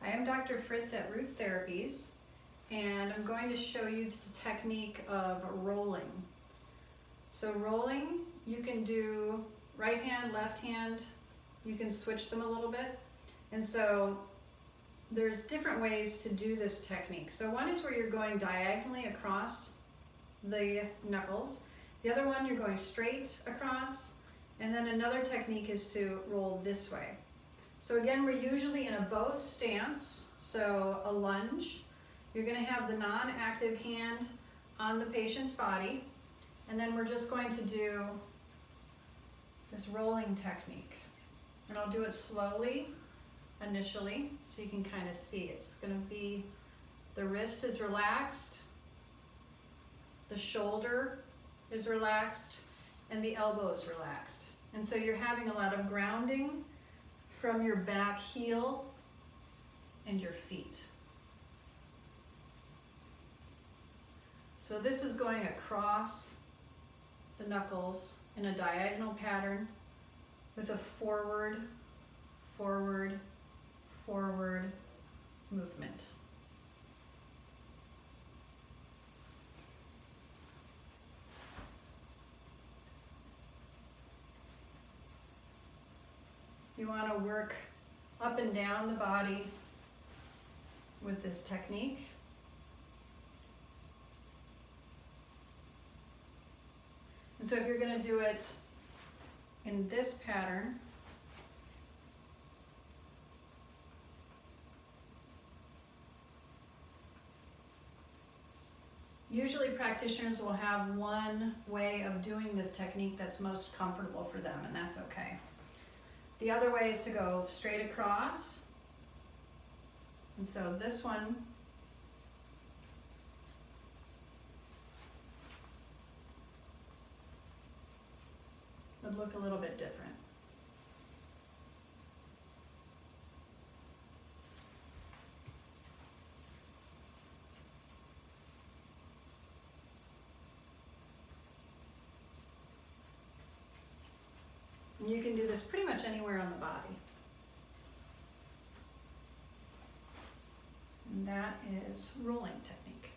I am Dr. Fritz at Root Therapies, and I'm going to show you the technique of rolling. So rolling, you can do right hand, left hand, you can switch them a little bit. And so there's different ways to do this technique. So one is where you're going diagonally across the knuckles. The other one, you're going straight across. And then another technique is to roll this way. So again, we're usually in a bow stance, so a lunge. You're going to have the non-active hand on the patient's body, and then we're just going to do this rolling technique. And I'll do it slowly initially, so you can kind of see. It's going to be, the wrist is relaxed, the shoulder is relaxed, and the elbow is relaxed. And so you're having a lot of grounding from your back heel and your feet. So this is going across the knuckles in a diagonal pattern with a forward, forward, forward movement. You want to work up and down the body with this technique. And so if you're going to do it in this pattern, usually practitioners will have one way of doing this technique that's most comfortable for them, and that's okay. The other way is to go straight across. And so this one would look a little bit different. And you can do this pretty much anywhere on the body. And that is rolling technique.